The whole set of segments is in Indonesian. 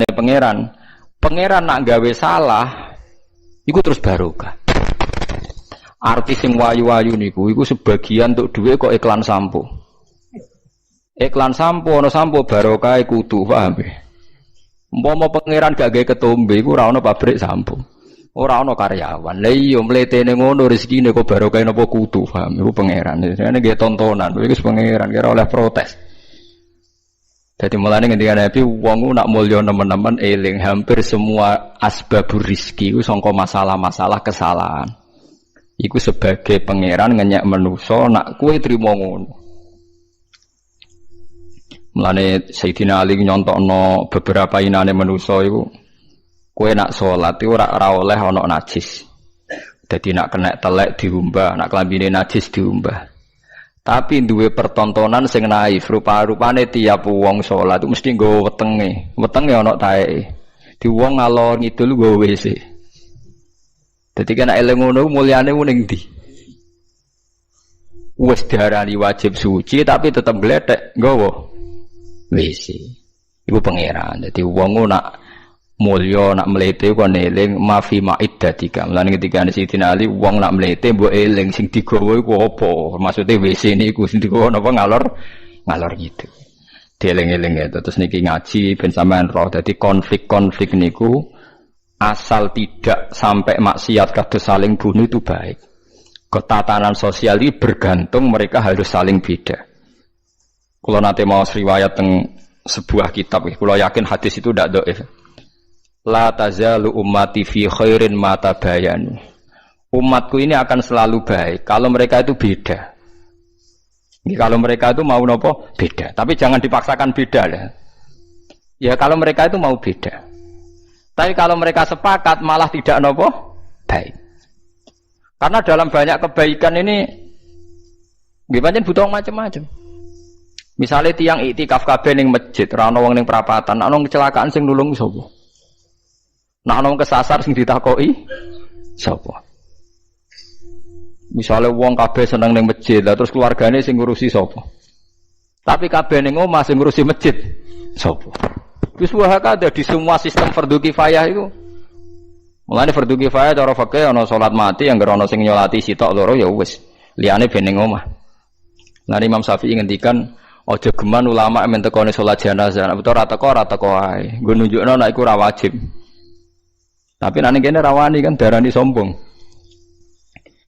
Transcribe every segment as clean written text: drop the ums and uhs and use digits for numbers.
pangeran. Pangeran nak gawe salah, iku terus barokah. Artis sing wayu-wayu niku, iku sebagian untuk duit kok iklan sampo. Iklan sampo, ana sampo barokah kudu, paham ya? Umpama pangeran gak gawe ketombe, iku ora ana pabrik sampo. Ora ana karyawan. Lah iya mletene ngono rezekine kok barokah napa kudu, paham? Iku pangeran. Jane nggih tontonan, iku pangeran kira oleh protes. Jadi mulane ngendika Nabi wong nak mulya nemen-nemen eling hampir semua asbabur rizki iku sangka masalah-masalah kesalahan. Iku sebagai pangeran ngenyek manusa nak kowe trimo ngono. Mulane Sayyidina Ali nyontokno beberapa inane manusa iku kowe nak salat iku ora oleh ana najis. Dadi nak kena telek diumbah, nak klambine najis diumbah. Tapi duwe pertontonan sing naif, rupa-rupane tiap wong salat itu mesti nggo wetenge. Wetenge ana taeke. Di wong ngalor ngidul nggo WC. Dadi kena eling ngono mulyane ning ndi? Wis diarani wajib suci tapi tetep glethek nggawa WC. Iku pangeran. Dadi wong nak mulya nak mlete kok eling mafi ma'iddatika. Mulane ketika Sayyidina Ali wong nak mlete mbok eling sing digawa iku apa? Maksude WC niku sing digawa napa ngalor gitu. Dieling-eling ya terus niki ngaji ben sampean roh. Dadi konflik-konflik niku asal tidak sampai maksiat kados saling bunuh itu baik. Ketatanan sosial ini bergantung mereka harus saling beda. Kalau nanti mau riwayat teng sebuah kitab, kalau yakin hadis itu tidak dhaif. La tazalu ummati fi khairin ma tabayanu. Umatku ini akan selalu baik kalau mereka itu beda. Ini kalau mereka itu mau nopo beda, tapi jangan dipaksakan beda lah. Ya kalau mereka itu mau beda. Tapi kalau mereka sepakat malah tidak nopo baik. Karena dalam banyak kebaikan ini gimana butuh macam-macam. Misalnya tiang iktikaf kabeh ning masjid, ora ana wong ning perapatan, ana kecelakaan sing nulung sapa? Nah, ana kesasar sing ditakoki sapa? Misale wong kabeh seneng ning masjid, lah terus keluargane sing ngurusi sapa? Tapi kabeh ning omah sing ngurusi masjid sapa? Wis wae ada di semua sistem fardhu kifayah iku. Mulane fardhu kifayah cara fikih ana salat mati yang ana sing nyolati sitok loro ya wis, liyane ben ning omah. Lah Imam Syafi'i ngendikan aja geman ulama men tekone salat jenazah, nek ora teko ae. Nggo nunjukno nek iku ora wajib. Tapi nanti kene rawani kan darani sombong.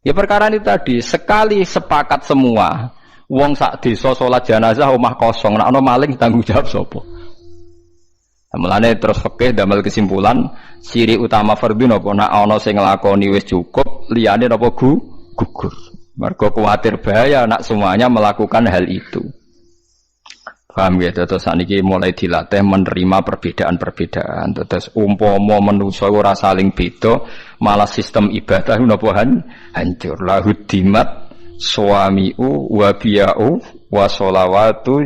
Ya perkara ini tadi sekali sepakat semua, wong sak desa salat jenazah omah kosong, nek ana maling tanggung jawab sapa? Mulane terus fikih damel kesimpulan ciri utama fardhu napa nek ana sing nglakoni wis cukup, liyane napa gugur. Mergo kuwatir bahaya nek semuanya melakukan hal itu. Paham ya, terus saniki mulai dilatih menerima perbedaan-perbedaan. Terus umpama manusa ora saling beda, malah sistem ibadah napa hancur. Lahudimat suamiu wa biya'u wa sholawatu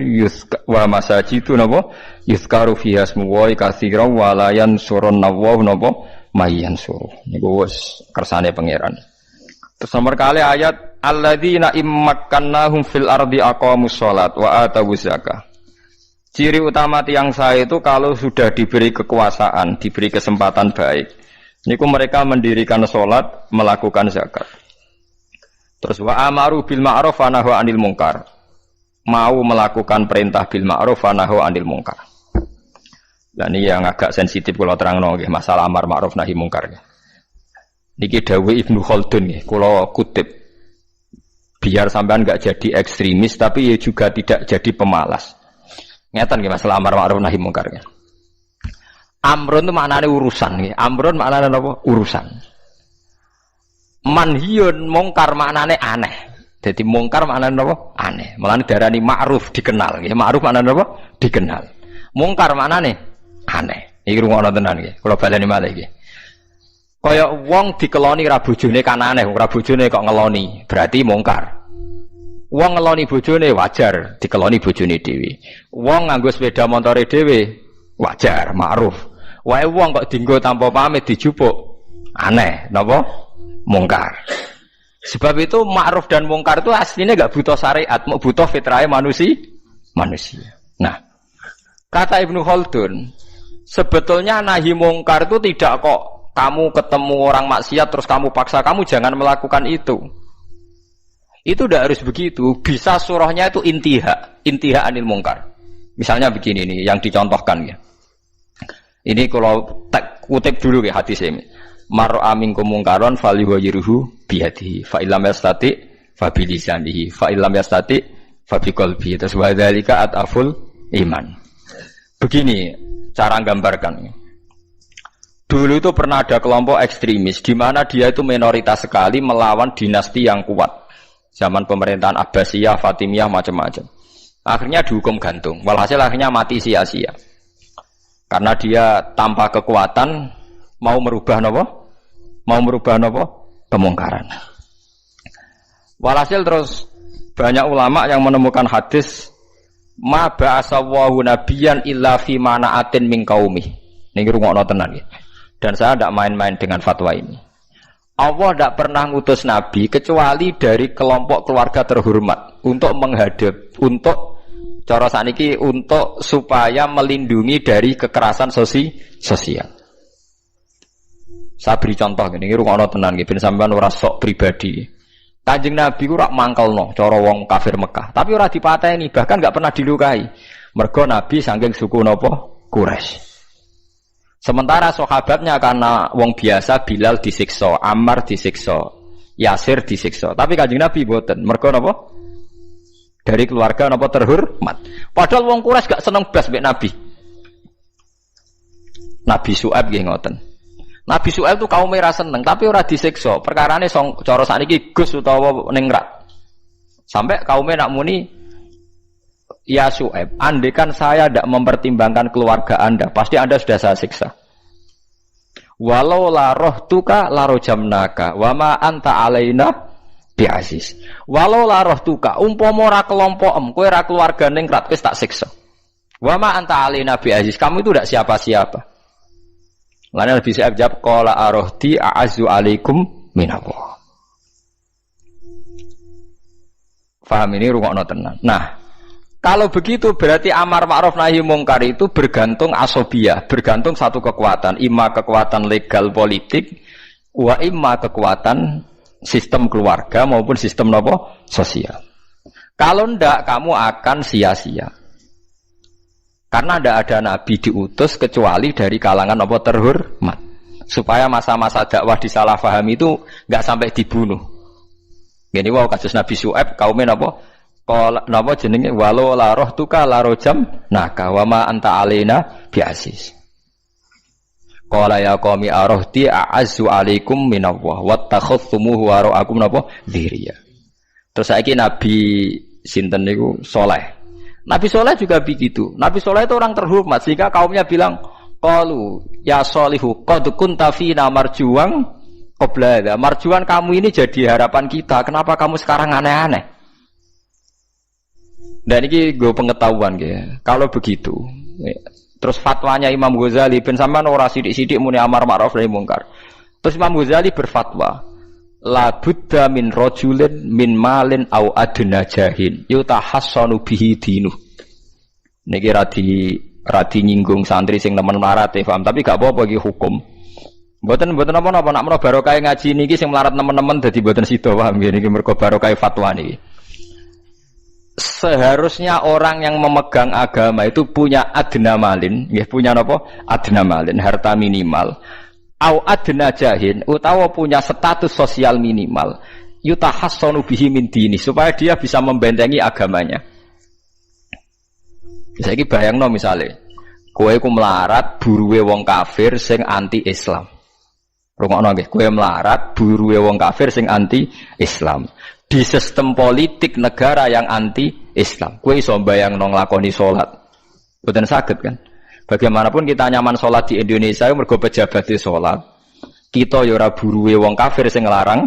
wa masajidu napa yuzkaru fiha ismullahi katsiran wa la yansurunna wa napa mayansur. Niku wis kersane pangeran. Terus nomor kali ayat alladzina immakkannahum fil ardi aqamus shalat wa atawuz zakah. Ciri utama tiang saya itu kalau sudah diberi kekuasaan, diberi kesempatan baik. Niku mereka mendirikan sholat, melakukan zakat. Terus wa amaru bil ma'ruf wa nahu 'anil munkar. Mau melakukan perintah bil ma'ruf wa nahu 'anil munkar. Dan ini yang agak sensitif kalau terangno nggih, masalah amar ma'ruf nahi munkar. Niki dawuh Ibnu Khaldun nggih, kula kutip. Biar sampean enggak jadi ekstremis tapi ya juga tidak jadi pemalas. Ngeten nggih masalah amar ma'ruf nahi munkar. Amrun itu maknane urusan nggih. Amrun maknane apa? Urusan. Manhiyun munkar maknane aneh. Jadi munkar maknane apa? Aneh. Mulane darani ma'ruf dikenal nggih. Ma'ruf maknane apa? Dikenal. Munkar maknane aneh. Iki rungokno tenan nggih. Kula baleni malih nggih. Kaya wong dikeloni ra bojone kan aneh, ra bojone kok ngeloni. Berarti munkar. Wong ngeloni bojone wajar, dikeloni bojone dhewe. Wong nganggo sepeda motore dhewe wajar, ma'ruf. Wae wong kok dienggo tanpa pamit dijupuk, aneh, napa? Mungkar. Sebab itu ma'ruf dan mungkar itu aslinya enggak butuh syariat, mau butuh fitrah manusia. Nah, kata Ibnu Khaldun, Sebetulnya nahi mungkar itu tidak kok kamu ketemu orang maksiat terus kamu paksa kamu jangan melakukan itu. Itu tidak harus begitu. Bisa surahnya itu intiha anil mungkar. Misalnya begini nih yang dicontohkan ya. Ini kalau kutip dulu ya hadis ini. Mar'a minkum mungkaron falyughayyirhu biyadihi fa illam yastati fa bilisanihi fa illam yastati fa biqalbihi. Terus wa dzalika ataful iman. Begini cara gambarkan. Dulu itu pernah ada kelompok ekstremis di mana dia itu minoritas sekali melawan dinasti yang kuat. Zaman pemerintahan Abbasiyah, Fatimiyah macam-macam. Akhirnya dihukum gantung. Walhasil akhirnya mati sia-sia. Karena dia tanpa kekuatan mau merubah apa? Mau merubah apa? Kemungkaran. Walhasil terus banyak ulama yang menemukan hadis ma ba'asallahu nabiyyan illa fi mana'atin min qaumi. Niki rungokno tenan iki. Dan saya tidak main-main dengan fatwa ini. Allah tidak pernah ngutus nabi kecuali dari kelompok keluarga terhormat untuk menghadap, untuk cara saniki untuk supaya melindungi dari kekerasan sosial. Saya beri contoh gini, rungokno tenan nggih ben sampean ora sok pribadi. Kanjeng Nabi ku rak mangkelno cara wong kafir Mekah, tapi ora dipateni, bahkan enggak pernah dilukai. Mergo Nabi saking suku napa? Quraisy. Sementara sahabatnya karena wong biasa, Bilal disiksa, Ammar disiksa, Yasir disiksa. Tapi Kanjeng Nabi mboten. Mergo napa? Dari keluarga napa terhormat. Padahal wong Quraisy gak seneng blas mbek Nabi. Nabi Syuaib nggih ngoten. Nabi Syuaib itu kaum ora seneng, tapi ora disiksa. Perkarane cara sakniki Gus utawa ningrat. Sampai kaumnya nak muni, ya Syuaib, andekan saya tidak mempertimbangkan keluarga Anda, pasti Anda sudah saya siksa. Walau la rohtuka la rojamnaka, wama anta alaina bi'aziz. Walau la rohtuka, umpama ora kelompokem, kowe ora keluarga ningrat, wis tak siksa. Wama anta alaina bi'aziz, kamu itu tidak siapa-siapa. Lainnya Nabi Syuaib jawab, qala arohti a'azzu alaikum minallah. Faham ini rungokno tenan. Nah, kalau begitu berarti amar ma'ruf nahi mungkar itu bergantung asobiyah, bergantung satu kekuatan, imma kekuatan legal politik, wa imma kekuatan sistem keluarga maupun sistem apa? Sosial. Kalau ndak kamu akan sia-sia. Karena ndak ada nabi diutus kecuali dari kalangan apa terhormat. Supaya masa-masa dakwah disalahfahami itu enggak sampai dibunuh. Gini wow kasus Nabi Syuaib kaumnya napa? Qala napa jenenge walau la rohtuka la rojam naka wa ma anta alaina bi'aziz. Qala ya qaumi arohti a'azzu alaikum minallah wattakhadhtumuhu wara'akum napa dziriya. Terus saiki Nabi sinten niku Saleh. Nabi Saleh juga begitu. Nabi Saleh itu orang terhormat sehingga kaumnya bilang qalu ya Shalihu qad kunta fina marjuwan qabla hadza. Marjuwan kamu ini jadi harapan kita. Kenapa kamu sekarang aneh-aneh? Dan ini gue pengetahuan ya. Kalau begitu, terus fatwanya Imam Ghazali ben sampean ora sithik-sithik muni amar ma'ruf nahi mungkar. Terus Imam Ghazali berfatwa, la budda min rajulin min malin au adna jahin yutahassanu bihi dinu. Niki radi nyinggung santri sing nemen melarat ya, paham, tapi gak apa-apa iki hukum. Mboten apa-apa nak menawa barokah ngaji niki sing melarat nemen-nemen dadi mboten sida, paham niki mergo barokah fatwa niki. Seharusnya orang yang memegang agama itu punya adna malin, nggih punya napa? Adna malin, harta minimal. Au adna jahin, utawa punya status sosial minimal. Yutahassanu bihi min dini, supaya dia bisa membentengi agamanya. Saiki bayangno misale, kowe ku melarat buruwe wong kafir sing anti Islam. Rungokno nggih, kowe melarat buruwe wong kafir sing anti Islam. Di sistem politik negara yang anti-Islam. Kowe iso mbayangno nglakoni salat. Mboten saged kan? Bagaimanapun kita nyaman salat di Indonesia mergo pejabat salat. Kita ya ora buruwe wong kafir sing nglarang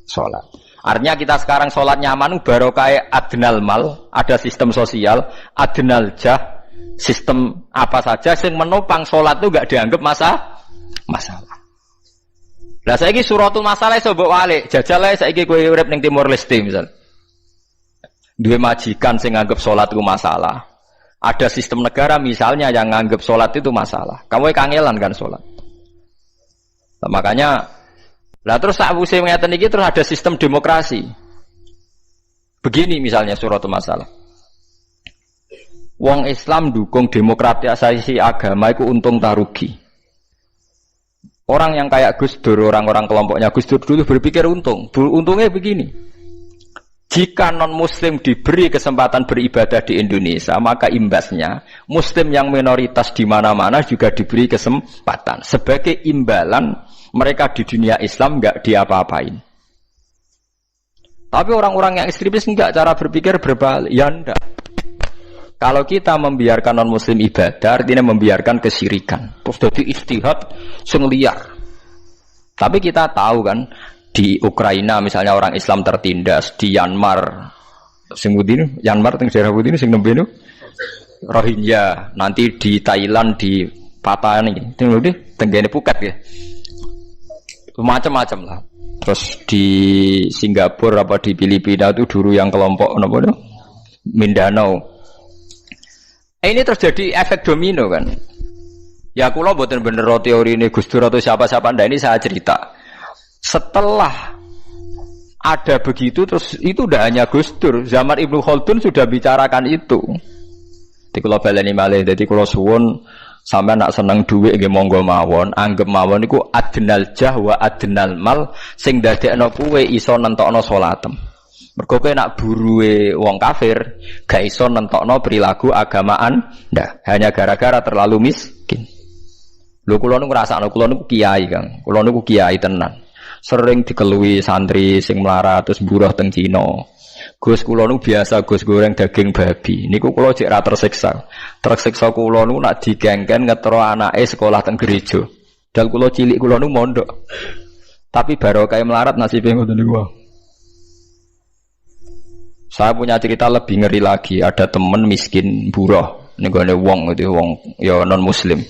salat. Artinya kita sekarang salat nyaman barokah adnal mal, ada sistem sosial, adnal jah, sistem apa saja sing menopang salat itu enggak dianggap masalah. Lah saiki suratul masalah iso mbok walik, jajal ae saiki kowe urip ning Timor Leste misal. Duwe majikan sing nganggep salat ku masalah. Ada sistem negara misalnya yang nganggap sholat itu masalah. Kamu kangelan kan sholat. Nah, makanya, lah terus saat musim ngeten iki terus ada sistem demokrasi. Begini misalnya surat masalah. Wong Islam dukung demokratisasi agama itu untung tak rugi. Orang yang kayak Gus Dur, orang-orang kelompoknya Gus Dur dulu berpikir untung. Untungnya begini. Jika non-muslim diberi kesempatan beribadah di Indonesia, maka imbasnya muslim yang minoritas di mana-mana juga diberi kesempatan. Sebagai imbalan mereka di dunia Islam enggak diapa-apain. Tapi orang-orang yang ekstremis enggak, cara berpikir berbalik. Ya enggak. Kalau kita membiarkan non-muslim ibadah, artinya membiarkan kesyirikan. Terus jadi istihad sing liar. Tapi kita tahu kan, di Ukraina misalnya orang Islam tertindas, di Myanmar sing putih Myanmar teng daerah putih sing nembe niku Rohingya, nanti di Thailand di Papua niki teng putih tenggene Phuket ya. Macam-macam lah. Terus di Singapura apa di Filipina itu dulu yang kelompok napa itu Mindanao. Ini terjadi efek domino kan. Ya kula mboten bener teori ini Gus Dur atau siapa-siapa ndak, ini saya cerita. Setelah ada begitu terus itu udah hanya Gus Dur, zaman Ibnu Khaldun sudah bicarakan itu. Di kula baleni malih, dadi kula suwun sampean nak seneng dhuwit nggih monggo mawon, anggap mawon iku adnal jah wa adnal mal sing dadekno kuwe iso nentokno salatem. Mergo kowe nak buruwe wong kafir, gak iso nentokno perilaku agamaan ndak, hanya gara-gara terlalu miskin. Lho kula nu ngrasakno kula niku kiai, Kang. Kula niku kiai tenan. Sering dikelui santri sing melarat terus buruh teng Cina. Gus kula nu biasa Gus goreng daging babi. Niku kula cek ra tersiksa. Tersiksa kula nu nak digengken ngetro anake sekolah teng gereja. Dal kula cilik kula nu mondok. Tapi barokah melarat nasibe ngoten niku. Saya punya cerita lebih ngeri lagi. Ada temen miskin buruh niku wong itu wong ya non muslim.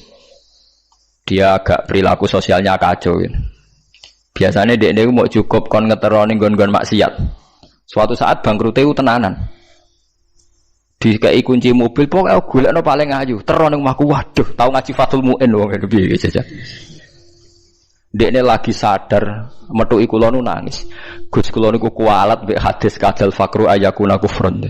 Dia agak perilaku sosialnya kacau gitu. Biasanya dia mau cukup kon ngeteroni gon-gon maksiat. Suatu saat bangkrute tenanan. Dikai kunci mobil pokoknya golekno paling ayu. Terone omahku, waduh, tahu ngaji Fathul Muin wong ngene piye jajan. Dekne lagi sadar metuki kula nu nangis. Gus kula niku kualat mbek hadis kadal fakru ayakuna kufrun.